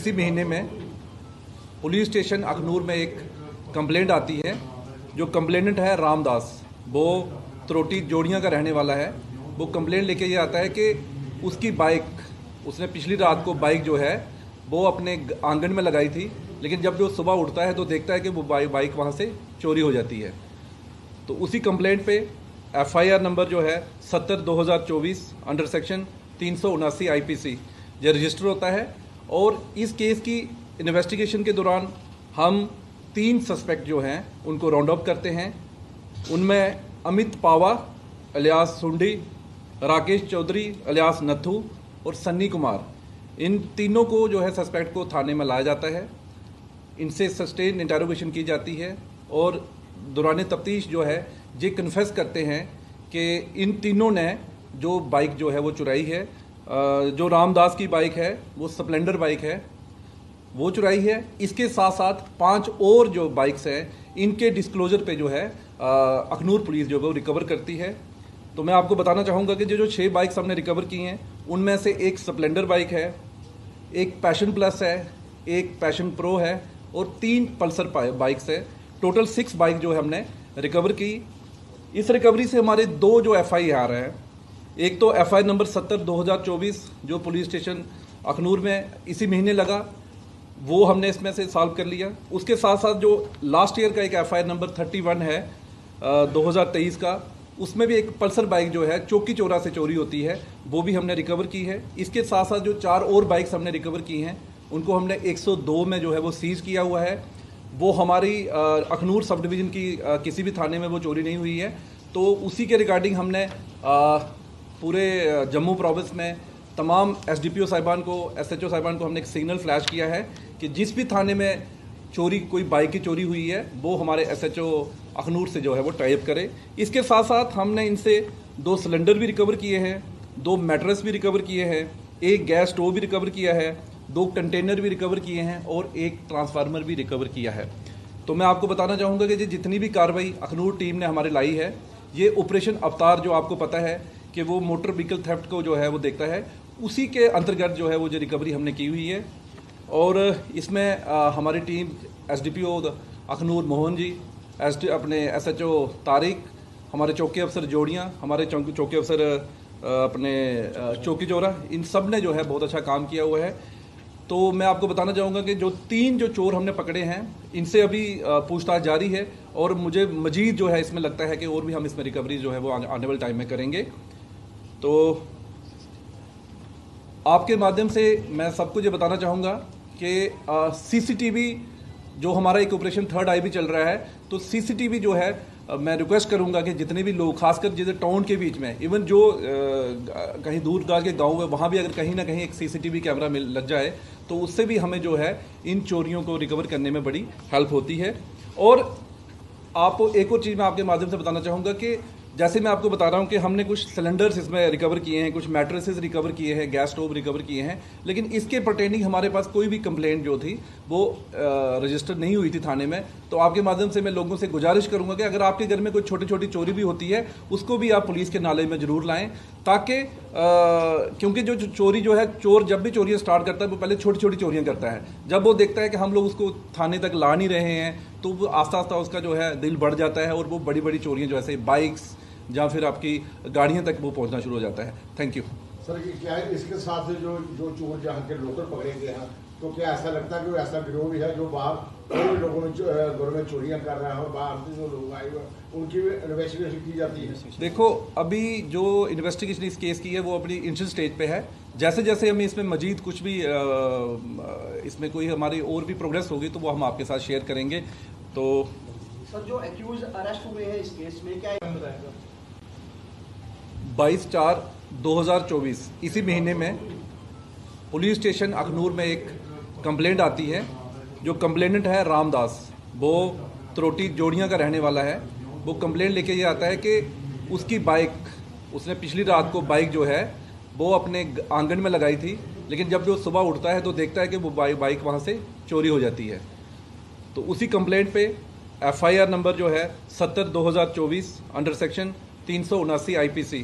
इसी महीने में पुलिस स्टेशन अखनूर में एक कंप्लेंट आती है। जो कंप्लेनेंट है रामदास, वो त्रोटी जोड़ियाँ का रहने वाला है। वो कंप्लेंट लेके ये आता है कि उसकी बाइक, उसने पिछली रात को बाइक जो है वो अपने आंगन में लगाई थी, लेकिन जब जो सुबह उठता है तो देखता है कि वो बाइक वहाँ से चोरी हो जाती है। तो उसी कंप्लेंट पे FIR नंबर जो है 70/2024 अंडर सेक्शन 379 IPC ये रजिस्टर होता है। और इस केस की इन्वेस्टिगेशन के दौरान हम 3 सस्पेक्ट जो हैं उनको राउंड अप करते हैं। उनमें अमित पावा अलियास सुंडी, राकेश चौधरी अलियास नथू और सन्नी कुमार, इन तीनों को जो है सस्पेक्ट को थाने में लाया जाता है। इनसे सस्टेन इंटेरोगेशन की जाती है और दौरान तफ्तीश जो है ये कन्फेस करते हैं कि इन तीनों ने जो बाइक जो है वो चुराई है। जो रामदास की बाइक है वो स्प्लेंडर बाइक है, वो चुराई है। इसके साथ साथ 5 और जो बाइक्स हैं इनके डिस्क्लोजर पे जो है अखनूर पुलिस जो है वो रिकवर करती है। तो मैं आपको बताना चाहूँगा कि जो 6 बाइक्स हमने रिकवर की हैं उनमें से एक स्प्लेंडर बाइक है, एक पैशन प्लस है, एक पैशन प्रो है और 3 पल्सर बाइक्स है। टोटल 6 बाइक जो है हमने रिकवर की। इस रिकवरी से हमारे 2 जो FIR हैं, एक तो FIR नंबर 70/2024 जो पुलिस स्टेशन अखनूर में इसी महीने लगा, वो हमने इसमें से सॉल्व कर लिया। उसके साथ साथ जो लास्ट ईयर का एक FIR नंबर 31 है 2023 का, उसमें भी एक पल्सर बाइक जो है चौकी चौरा से चोरी होती है, वो भी हमने रिकवर की है। इसके साथ साथ जो 4 और बाइक्स हमने रिकवर की हैं उनको हमने 102 में जो है वो सीज किया हुआ है। वो हमारी अखनूर सब डिवीज़न की किसी भी थाने में वो चोरी नहीं हुई है। तो उसी के रिगार्डिंग हमने पूरे जम्मू प्रोविंस में तमाम SDPO साहिबान को, SHO साहिबान को हमने एक सिग्नल फ्लैश किया है कि जिस भी थाने में कोई बाइक की चोरी हुई है वो हमारे SHO अखनूर से जो है वो टाइप करे। इसके साथ साथ हमने इनसे 2 सिलेंडर भी रिकवर किए हैं, 2 मैट्रेस भी रिकवर किए हैं, एक गैस स्टोव भी रिकवर किया है, 2 कंटेनर भी रिकवर किए हैं और एक ट्रांसफार्मर भी रिकवर किया है। तो मैं आपको बताना चाहूँगा कि जितनी भी कार्रवाई अखनूर टीम ने हमारे लाई है, ये ऑपरेशन अवतार जो आपको पता है कि वो मोटर व्हीकल थेफ्ट को जो है वो देखता है, उसी के अंतर्गत जो है वो जो रिकवरी हमने की हुई है। और इसमें हमारी टीम SDPO अखनूर मोहन जी, अपने SHO तारिक, हमारे चौकी अफसर जोड़ियाँ, हमारे चौकी अफसर अपने चौकी चौरा, इन सब ने जो है बहुत अच्छा काम किया हुआ है। तो मैं आपको बताना चाहूँगा कि जो 3 जो चोर हमने पकड़े हैं इनसे अभी पूछताछ जारी है और मुझे मजीद जो है इसमें लगता है कि और भी हम इसमें रिकवरी जो है वो आने वाले टाइम में करेंगे। तो आपके माध्यम से मैं सबको ये बताना चाहूँगा कि CCTV जो हमारा एक ऑपरेशन थर्ड आई भी चल रहा है, तो CCTV जो है मैं रिक्वेस्ट करूंगा कि जितने भी लोग, खासकर जैसे टाउन के बीच में, इवन जो कहीं दूर दराज के गांव है, वहाँ भी अगर कहीं ना कहीं एक CCTV कैमरा लग जाए तो उससे भी हमें जो है इन चोरियों को रिकवर करने में बड़ी हेल्प होती है। और आपको एक और चीज़ मैं आपके माध्यम से बताना चाहूँगा कि जैसे मैं आपको बता रहा हूँ कि हमने कुछ सिलेंडर्स इसमें रिकवर किए हैं, कुछ मैट्रेसेस रिकवर किए हैं, गैस स्टोव रिकवर किए हैं, लेकिन इसके पर्टेनिंग हमारे पास कोई भी कंप्लेंट जो थी वो रजिस्टर नहीं हुई थी थाने में। तो आपके माध्यम से मैं लोगों से गुजारिश करूंगा कि अगर आपके घर में कोई छोटी छोटी चोरी भी होती है उसको भी आप पुलिस के नाले में ज़रूर लाएँ, ताकि क्योंकि जो चोरी जो है, चोर जब भी चोरियाँ स्टार्ट करता है वो पहले छोटी छोटी चोरियाँ करता है। जब वो देखता है कि हम लोग उसको थाने तक ला नहीं रहे हैं तो वो आस्ता आस्ता उसका जो है दिल बढ़ जाता है और वो बड़ी बड़ी चोरियाँ जो ऐसे बाइक्स या फिर आपकी गाड़ियाँ तक वो पहुँचना शुरू हो जाता है। Thank you sir. क्या इसके साथ जो जो चोर जहाँ के लोकल पकड़े गए हैं, तो क्या ऐसा लगता है कि ऐसा गिरोह भी है जो बाहर और लोगों में घरों में चोरियाँ कर रहे हैं और बाहर से जो लोग आए हुए उनकी भी इन्वेस्टिगेशन की जाती है? देखो, अभी जो इन्वेस्टिगेशन इस केस की है वो अपनी इनिशियल स्टेज पे है। जैसे जैसे हमें इसमें मजीद कुछ भी इसमें कोई हमारी और भी प्रोग्रेस होगी तो वो हम आपके साथ शेयर करेंगे। तो सर, जो एक्यूज अरेस्ट हुए हैं इस केस में, क्या बताएगा? 22/4/2024 इसी महीने में पुलिस स्टेशन अखनूर में एक कंप्लेंट आती है। जो कंप्लेनेंट है रामदास, वो त्रोटी जोड़ियाँ का रहने वाला है। वो कंप्लेंट लेके ये आता है कि उसकी बाइक, उसने पिछली रात को बाइक जो है वो अपने आंगन में लगाई थी, लेकिन जब जो सुबह उठता है तो देखता है कि वो बाइक वहाँ से चोरी हो जाती है। तो उसी कंप्लेंट पे FIR नंबर जो है 70/2024 अंडर सेक्शन 379 IPC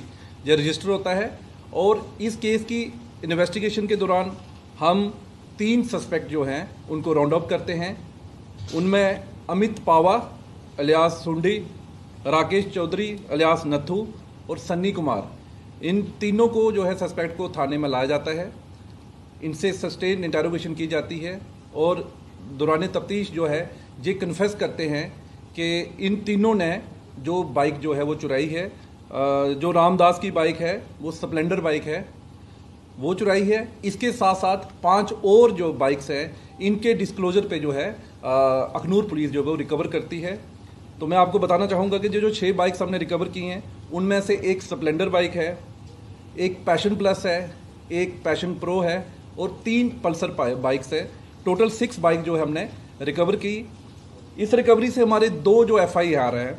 ये रजिस्टर होता है। और इस केस की इन्वेस्टिगेशन के दौरान हम 3 सस्पेक्ट जो हैं उनको राउंड अप करते हैं। उनमें अमित पावा अलियास सुंडी, राकेश चौधरी अलियास नथू और सन्नी कुमार, इन तीनों को जो है सस्पेक्ट को थाने में लाया जाता है। इनसे सस्टेन इंटेरोगेशन की जाती है और दौरान तफ्तीश जो है ये कन्फेस करते हैं कि इन तीनों ने जो बाइक जो है वो चुराई है, जो रामदास की बाइक है वो स्प्लेंडर बाइक है, वो चुराई है। इसके साथ साथ 5 और जो बाइक्स हैं इनके डिस्क्लोजर पे जो है अखनूर पुलिस जो है वो रिकवर करती है। तो मैं आपको बताना चाहूँगा कि जो 6 बाइक्स हमने रिकवर की हैं उनमें से एक स्प्लेंडर बाइक है, एक पैशन प्लस है, एक पैशन प्रो है और 3 पल्सर बाइक्स है। टोटल 6 बाइक जो है हमने रिकवर की। इस रिकवरी से हमारे 2 जो FIR हैं,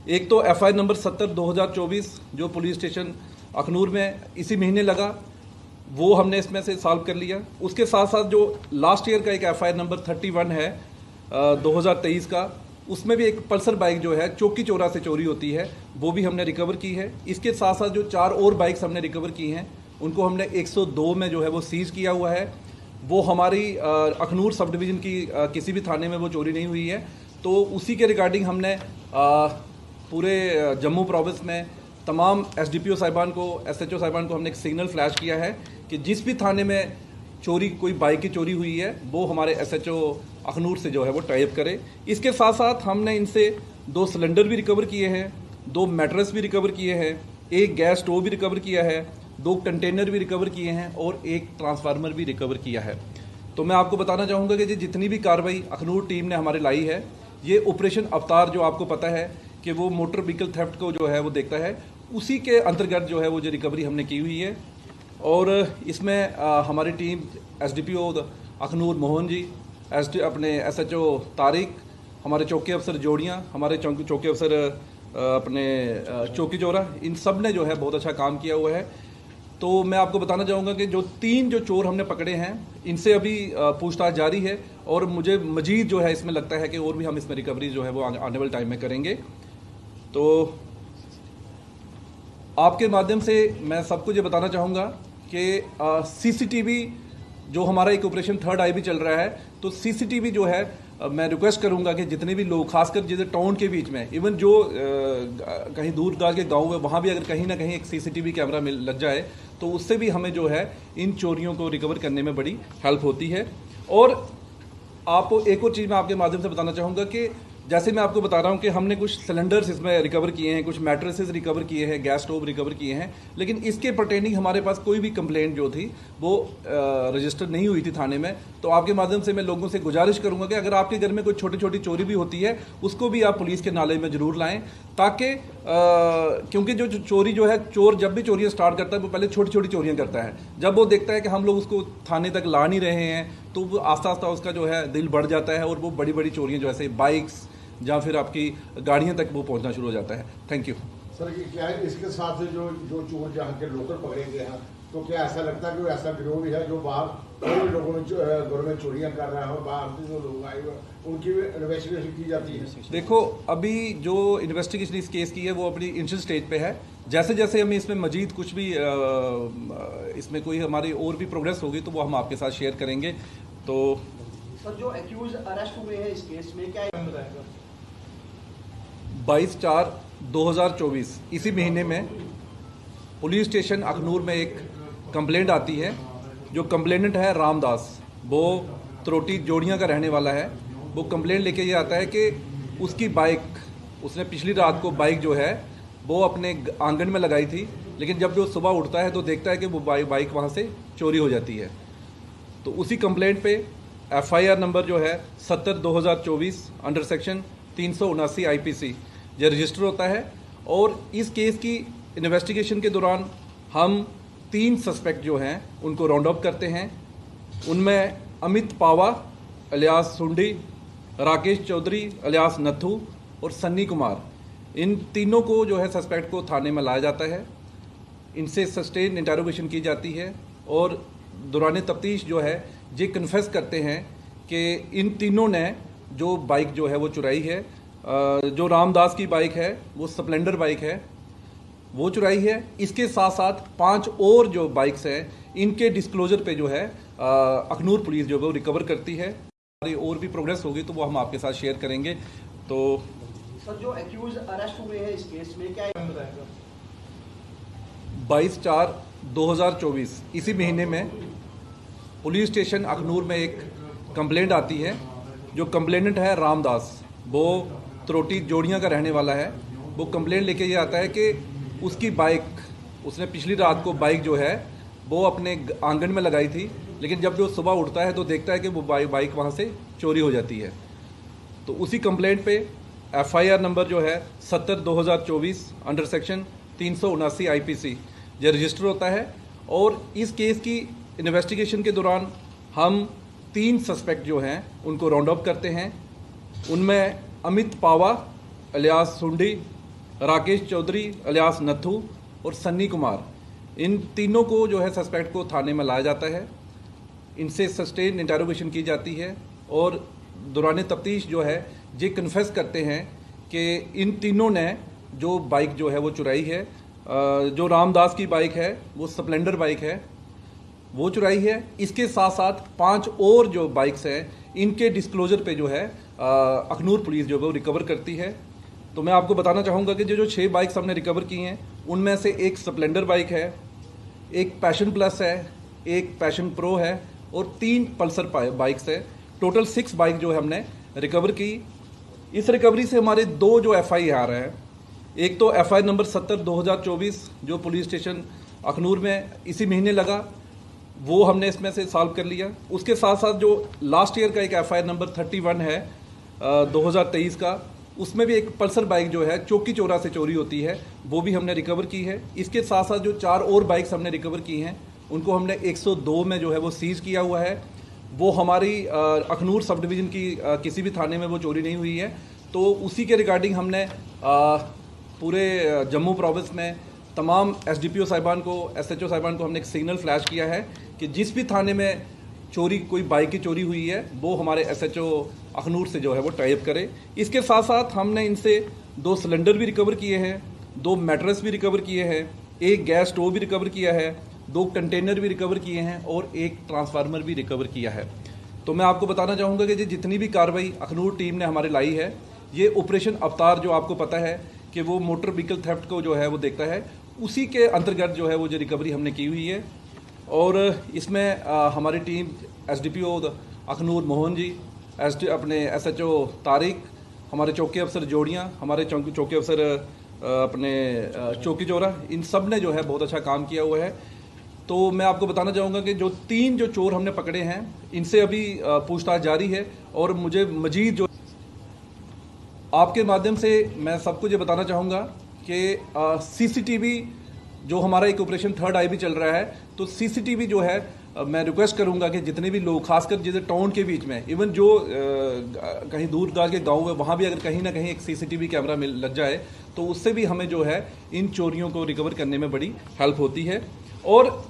एक तो FIR नंबर 70/2024 जो पुलिस स्टेशन अखनूर में इसी महीने लगा, वो हमने इसमें से सॉल्व कर लिया। उसके साथ साथ जो लास्ट ईयर का एक FIR नंबर 31 है 2023 का, उसमें भी एक पल्सर बाइक जो है चौकी चौरा से चोरी होती है, वो भी हमने रिकवर की है। इसके साथ साथ जो 4 और बाइक्स हमने रिकवर की हैं उनको हमने 102 में जो है वो सीज किया हुआ है। वो हमारी अखनूर सब डिवीज़न की किसी भी थाने में वो चोरी नहीं हुई है। तो उसी के रिगार्डिंग हमने पूरे जम्मू प्रोविंस में तमाम SDPO साहिबान को, SHO साहिबान को हमने एक सिग्नल फ्लैश किया है कि जिस भी थाने में चोरी, कोई बाइक की चोरी हुई है, वो हमारे SHO अखनूर से जो है वो टाइप करे। इसके साथ साथ हमने इनसे 2 सिलेंडर भी रिकवर किए हैं, 2 मैट्रेस भी रिकवर किए हैं, एक गैस स्टोव भी रिकवर किया है, 2 कंटेनर भी रिकवर किए हैं और एक ट्रांसफार्मर भी रिकवर किया है। तो मैं आपको बताना चाहूँगा कि जितनी भी कार्रवाई अखनूर टीम ने हमारे लाई है, ये ऑपरेशन अवतार जो आपको पता है कि वो मोटर व्हीकल थेफ्ट को जो है वो देखता है, उसी के अंतर्गत जो है वो जो रिकवरी हमने की हुई है। और इसमें हमारी टीम SDPO अखनूर मोहन जी, अपने SHO तारिक, हमारे चौकी अफसर जोड़ियाँ, हमारे चौकी अफसर अपने चौकी चौरा, इन सब ने जो है बहुत अच्छा काम किया हुआ है। तो मैं आपको बताना चाहूँगा कि जो 3 जो चोर हमने पकड़े हैं इनसे अभी पूछताछ जारी है और मुझे मजीद जो है इसमें लगता है कि और भी हम इसमें रिकवरी जो है वो आने वाले टाइम में करेंगे। तो आपके माध्यम से मैं सबको ये बताना चाहूँगा कि CCTV जो हमारा एक ऑपरेशन थर्ड आई भी चल रहा है, तो CCTV जो है मैं रिक्वेस्ट करूंगा कि जितने भी लोग, खासकर जैसे टाउन के बीच में, इवन जो कहीं दूर दराज के गांव है, वहाँ भी अगर कहीं ना कहीं एक CCTV कैमरा लग जाए तो उससे भी हमें जो है इन चोरियों को रिकवर करने में बड़ी हेल्प होती है। और आपको एक और चीज़ मैं आपके माध्यम से बताना चाहूँगा कि जैसे मैं आपको बता रहा हूँ कि हमने कुछ सिलेंडर्स इसमें रिकवर किए हैं, कुछ मैट्रेसेस रिकवर किए हैं, गैस स्टोव रिकवर किए हैं, लेकिन इसके पर्टेनिंग हमारे पास कोई भी कंप्लेंट जो थी वो रजिस्टर नहीं हुई थी थाने में। तो आपके माध्यम से मैं लोगों से गुजारिश करूंगा कि अगर आपके घर में कोई छोटी छोटी चोरी भी होती है उसको भी आप पुलिस के नाले में ज़रूर लाएँ, ताकि क्योंकि जो चोरी जो है, चोर जब भी चोरियाँ स्टार्ट करता है वो पहले छोटी छोटी चोरियाँ करता है। जब वो देखता है कि हम लोग उसको थाने तक ला नहीं रहे हैं तो वो आस्ता आस्ता उसका जो है दिल बढ़ जाता है और वो बड़ी बड़ी चोरियाँ जो ऐसे बाइक्स या फिर आपकी गाड़ियाँ तक वो पहुँचना शुरू हो जाता है। Thank you sir. क्या इसके साथ जो चोर जहाँ के लोकल पकड़े गए हैं, तो क्या ऐसा लगता है कि ऐसा गिरोह भी है जो बाहर और लोगों में घरों में चोरियाँ कर रहा है और बाहर से जो लोग आए हुए उनकी इन्वेस्टिगेशन की जाती है? देखो, अभी जो इन्वेस्टिगेशन इस केस की है वो अपनी इनिशियल स्टेज पे है। जैसे जैसे हमें इसमें मजीद कुछ भी इसमें कोई हमारी और भी प्रोग्रेस होगी तो वो हम आपके साथ शेयर करेंगे। तो सर, जो एक्यूज अरेस्ट हुए हैं इस केस में, क्या बताएगा? 22/4/2024 इसी महीने में पुलिस स्टेशन अखनूर में एक कंप्लेंट आती है। जो कंप्लेनेंट है रामदास, वो त्रोटी जोड़ियाँ का रहने वाला है। वो कंप्लेंट लेके ये आता है कि उसकी बाइक, उसने पिछली रात को बाइक जो है वो अपने आंगन में लगाई थी, लेकिन जब वो सुबह उठता है तो देखता है कि वो बाइक वहाँ से चोरी हो जाती है। तो उसी कंप्लेंट पे FIR नंबर जो है 70/2024 अंडर सेक्शन 379 IPC ये रजिस्टर होता है। और इस केस की इन्वेस्टिगेशन के दौरान हम 3 सस्पेक्ट जो हैं उनको राउंड अप करते हैं। उनमें अमित पावा अलियास सुंडी, राकेश चौधरी अलियास नथू और सन्नी कुमार, इन तीनों को जो है सस्पेक्ट को थाने में लाया जाता है। इनसे सस्टेन इंटेरोगेशन की जाती है और दौरान तफ्तीश जो है ये कन्फेस करते हैं कि इन तीनों ने जो बाइक जो है वो चुराई है, जो रामदास की बाइक है वो स्प्लेंडर बाइक है, वो चुराई है। इसके साथ साथ 5 और जो बाइक्स हैं इनके डिस्क्लोजर पे जो है अखनूर पुलिस जो है वो रिकवर करती है। हमारी और भी प्रोग्रेस होगी तो वो हम आपके साथ शेयर करेंगे। तो सर, जो एक्यूज अरेस्ट हुए हैं इस केस में क्या बताएगा? 22/4/2024 इसी महीने में पुलिस स्टेशन अखनूर में एक कंप्लेंट आती है। जो कंप्लेनेंट है रामदास, वो त्रोटी जोड़ियाँ का रहने वाला है। वो कंप्लेंट लेके ये आता है कि उसकी बाइक, उसने पिछली रात को बाइक जो है वो अपने आंगन में लगाई थी, लेकिन जब वो सुबह उठता है तो देखता है कि वो बाइक वहाँ से चोरी हो जाती है। तो उसी कंप्लेंट पे FIR नंबर जो है 70/2024 अंडर सेक्शन 379 IPC ये रजिस्टर होता है। और इस केस की इन्वेस्टिगेशन के दौरान हम 3 सस्पेक्ट जो हैं उनको राउंड अप करते हैं। उनमें अमित पावा अलियास सुंडी, राकेश चौधरी अलियास नथू और सन्नी कुमार, इन तीनों को जो है सस्पेक्ट को थाने में लाया जाता है। इनसे सस्टेन इंटेरोगेशन की जाती है और दौरान तफ्तीश जो है ये कन्फेस करते हैं कि इन तीनों ने जो बाइक जो है वो चुराई है। जो रामदास की बाइक है वो स्प्लेंडर बाइक है, वो चुराई है। इसके साथ साथ 5 और जो बाइक्स हैं इनके डिस्क्लोजर पे जो है अखनूर पुलिस जो है वो रिकवर करती है। तो मैं आपको बताना चाहूँगा कि जो 6 बाइक्स हमने रिकवर की हैं उनमें से एक स्प्लेंडर बाइक है, एक पैशन प्लस है, एक पैशन प्रो है और 3 पल्सर बाइक्स है। टोटल 6 बाइक जो है हमने रिकवर की। इस रिकवरी से हमारे 2 जो FIR हैं, एक तो FIR नंबर 70/2024 जो पुलिस स्टेशन अखनूर में इसी महीने लगा, वो हमने इसमें से सॉल्व कर लिया। उसके साथ साथ जो लास्ट ईयर का एक FIR नंबर 31 है 2023 का, उसमें भी एक पल्सर बाइक जो है चौकी चौरा से चोरी होती है, वो भी हमने रिकवर की है। इसके साथ साथ जो 4 और बाइक्स हमने रिकवर की हैं उनको हमने 102 में जो है वो सीज किया हुआ है। वो हमारी अखनूर सब डिवीज़न की किसी भी थाने में वो चोरी नहीं हुई है। तो उसी के रिगार्डिंग हमने पूरे जम्मू प्रोविंस में तमाम SDPO साहिबान को, SHO साहिबान को हमने एक सिग्नल फ्लैश किया है कि जिस भी थाने में चोरी, कोई बाइक की चोरी हुई है, वो हमारे SHO अखनूर से जो है वो टाइप करे। इसके साथ साथ हमने इनसे 2 सिलेंडर भी रिकवर किए हैं, 2 मैट्रेस भी रिकवर किए हैं, एक गैस स्टोव भी रिकवर किया है, 2 कंटेनर भी रिकवर किए हैं और एक ट्रांसफार्मर भी रिकवर किया है। तो मैं आपको बताना चाहूँगा कि जितनी भी कार्रवाई अखनूर टीम ने हमारे लाई है, ये ऑपरेशन अवतार जो आपको पता है कि वो मोटर व्हीकल थेफ्ट को जो है वो देखता है, उसी के अंतर्गत जो है वो जो रिकवरी हमने की हुई है। और इसमें हमारी टीम SDPO अखनूर मोहन जी, अपने SHO तारिक, हमारे चौकी अफसर जोड़ियाँ, हमारे चौकी अफसर अपने चौकी चौरा, इन सब ने जो है बहुत अच्छा काम किया हुआ है। तो मैं आपको बताना चाहूँगा कि जो 3 जो चोर हमने पकड़े हैं इनसे अभी पूछताछ जारी है। और मुझे मजीद जो आपके माध्यम से मैं सबको ये बताना चाहूँगा कि CCTV जो हमारा एक ऑपरेशन थर्ड आई भी चल रहा है, तो CCTV जो है मैं रिक्वेस्ट करूंगा कि जितने भी लोग, खासकर जैसे टाउन के बीच में, इवन जो कहीं दूर दराज के गांव है, वहाँ भी अगर कहीं ना कहीं एक CCTV कैमरा लग जाए तो उससे भी हमें जो है इन चोरियों को रिकवर करने में बड़ी हेल्प होती है। और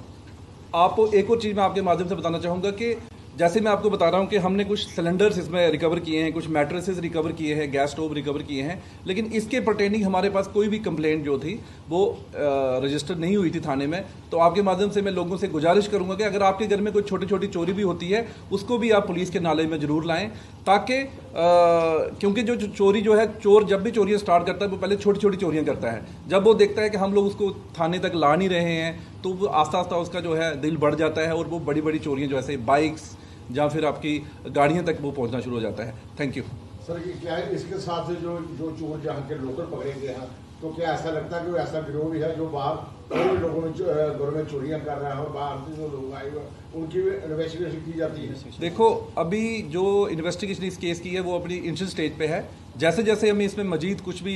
आपको एक और चीज़ मैं आपके माध्यम से बताना चाहूँगा कि जैसे मैं आपको बता रहा हूँ कि हमने कुछ सिलेंडर्स इसमें रिकवर किए हैं, कुछ मैट्रेसेस रिकवर किए हैं, गैस स्टोव रिकवर किए हैं, लेकिन इसके पर्टेनिंग हमारे पास कोई भी कंप्लेंट जो थी वो रजिस्टर नहीं हुई थी थाने में। तो आपके माध्यम से मैं लोगों से गुजारिश करूंगा कि अगर आपके घर में कोई छोटी छोटी चोरी भी होती है उसको भी आप पुलिस के नाले में ज़रूर लाएँ, ताकि क्योंकि जो चोरी जो है, चोर जब भी चोरियाँ स्टार्ट करता है वो पहले छोटी छोटी चोरियाँ करता है। जब वो देखता है कि हम लोग उसको थाने तक ला नहीं रहे हैं तो वो आस्ता आस्ता उसका जो है दिल बढ़ जाता है और वो बड़ी बड़ी चोरियाँ जो ऐसे बाइक्स या फिर आपकी गाड़ियां तक वो पहुंचना शुरू हो जाता है। Thank you sir. क्या है इसके साथ जो चोर जहाँ के लोकल पकड़े गए हैं, तो क्या ऐसा लगता है कि वो ऐसा गिरोह भी है जो बाहर और लोगों में घरों में चोरियां कर रहा है और बाहर से जो लोग आए हुए उनकी भी इन्वेस्टिगेशन की जाती है? देखो, अभी जो इन्वेस्टिगेशन इस केस की है वो अपनी इनिशियल स्टेज पे है। जैसे जैसे हमें इसमें मजीद कुछ भी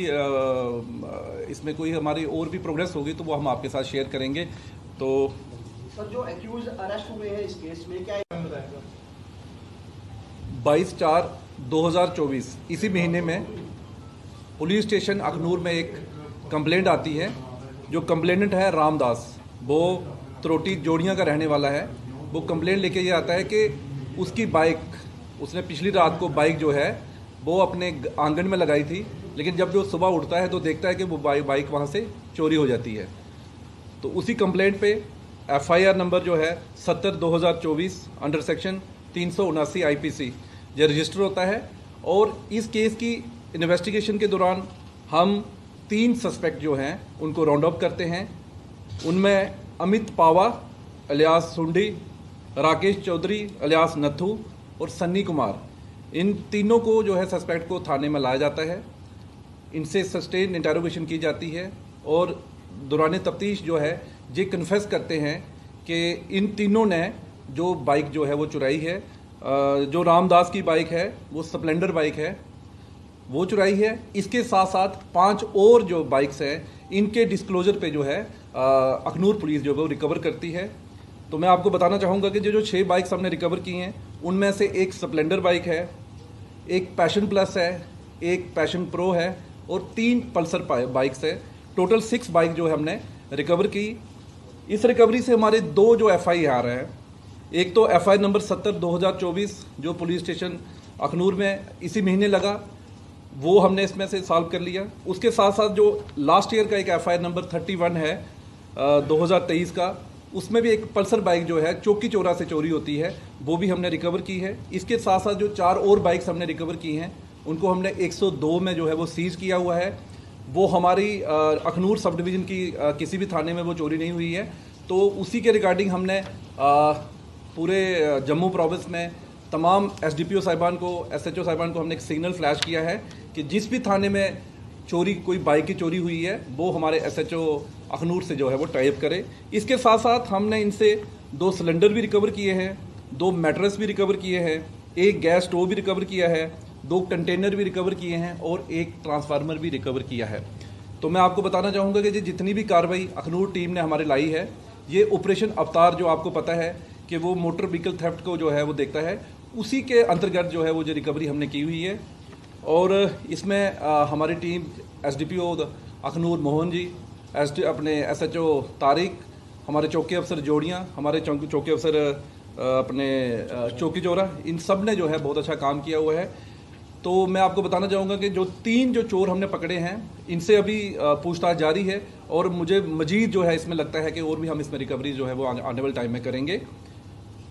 इसमें कोई हमारी और भी प्रोग्रेस होगी तो वो हम आपके साथ शेयर करेंगे। तो सर, जो एक्यूज अरेस्ट हुए हैं इस केस में क्या बताएगा? 22/4/2024 इसी महीने में पुलिस स्टेशन अखनूर में एक कंप्लेंट आती है। जो कंप्लेनेंट है रामदास, वो त्रोटी जोड़ियाँ का रहने वाला है। वो कंप्लेंट लेके ये आता है कि उसकी बाइक, उसने पिछली रात को बाइक जो है वो अपने आंगन में लगाई थी, लेकिन जब वो सुबह उठता है तो देखता है कि वो बाइक वहाँ से चोरी हो जाती है। तो उसी कंप्लेंट पे FIR नंबर जो है 70/2024 अंडर सेक्शन 379 IPC ये रजिस्टर होता है। और इस केस की इन्वेस्टिगेशन के दौरान हम 3 सस्पेक्ट जो हैं उनको राउंड अप करते हैं। उनमें अमित पावा अलियास सुंडी, राकेश चौधरी अलियास नथू और सन्नी कुमार, इन तीनों को जो है सस्पेक्ट को थाने में लाया जाता है। इनसे सस्टेन इंटेरोगेशन की जाती है और दौरान तफ्तीश जो है ये कन्फेस करते हैं कि इन तीनों ने जो बाइक जो है वो चुराई है, जो रामदास की बाइक है वो स्प्लेंडर बाइक है वो चुराई है। इसके साथ साथ 5 और जो बाइक्स हैं इनके डिस्क्लोजर पे जो है अखनूर पुलिस जो है वो रिकवर करती है। तो मैं आपको बताना चाहूँगा कि जो 6 बाइक्स हमने रिकवर की हैं उनमें से एक स्प्लेंडर बाइक है, एक पैशन प्लस है, एक पैशन प्रो है और 3 पल्सर बाइक्स है। टोटल 6 बाइक जो है हमने रिकवर की। इस रिकवरी से हमारे 2 जो FIR हैं, एक तो FIR नंबर 70/2024 जो पुलिस स्टेशन अखनूर में इसी महीने लगा, वो हमने इसमें से सॉल्व कर लिया। उसके साथ साथ जो लास्ट ईयर का एक FIR नंबर 31 है 2023 का, उसमें भी एक पल्सर बाइक जो है चौकी चौरा से चोरी होती है, वो भी हमने रिकवर की है। इसके साथ साथ जो 4 और बाइक्स हमने रिकवर की हैं उनको हमने 102 में जो है वो सीज किया हुआ है। वो हमारी अखनूर सब डिवीज़न की किसी भी थाने में वो चोरी नहीं हुई है। तो उसी के रिगार्डिंग हमने पूरे जम्मू प्रोविंस में तमाम SDPO साहिबान को, SHO साहिबान को हमने एक सिग्नल फ्लैश किया है कि जिस भी थाने में चोरी, कोई बाइक की चोरी हुई है, वो हमारे SHO अखनूर से जो है वो टाइप करे। इसके साथ साथ हमने इनसे 2 सिलेंडर भी रिकवर किए हैं, 2 मैट्रेस भी रिकवर किए हैं, एक गैस स्टोव भी रिकवर किया है, 2 कंटेनर भी रिकवर किए हैं और एक ट्रांसफार्मर भी रिकवर किया है। तो मैं आपको बताना चाहूँगा कि जितनी भी कार्रवाई अखनूर टीम ने हमारे लाई है, ये ऑपरेशन अवतार जो आपको पता है कि वो मोटर व्हीकल थेफ्ट को जो है वो देखता है, उसी के अंतर्गत जो है वो जो रिकवरी हमने की हुई है। और इसमें हमारी टीम SDPO अखनूर मोहन जी, अपने SHO तारिक, हमारे चौकी अफसर जोड़ियाँ, हमारे चौकी अफसर अपने चौकी चौरा, इन सब ने जो है बहुत अच्छा काम किया हुआ है। तो मैं आपको बताना चाहूँगा कि जो 3 जो चोर हमने पकड़े हैं इनसे अभी पूछताछ जारी है और मुझे मजीद जो है इसमें लगता है कि और भी हम इसमें रिकवरी जो है वो आने वाले टाइम में करेंगे।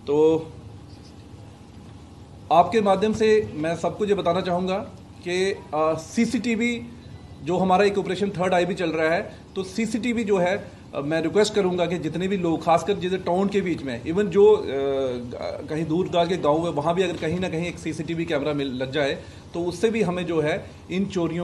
तो आपके माध्यम से मैं सबको ये बताना चाहूँगा कि CCTV जो हमारा एक ऑपरेशन थर्ड आई भी चल रहा है, तो CCTV जो है मैं रिक्वेस्ट करूंगा कि जितने भी लोग, खासकर जैसे टाउन के बीच में, इवन जो कहीं दूर दराज के गांव है, वहाँ भी अगर कहीं ना कहीं एक CCTV कैमरा लग जाए तो उससे भी हमें जो है इन चोरियों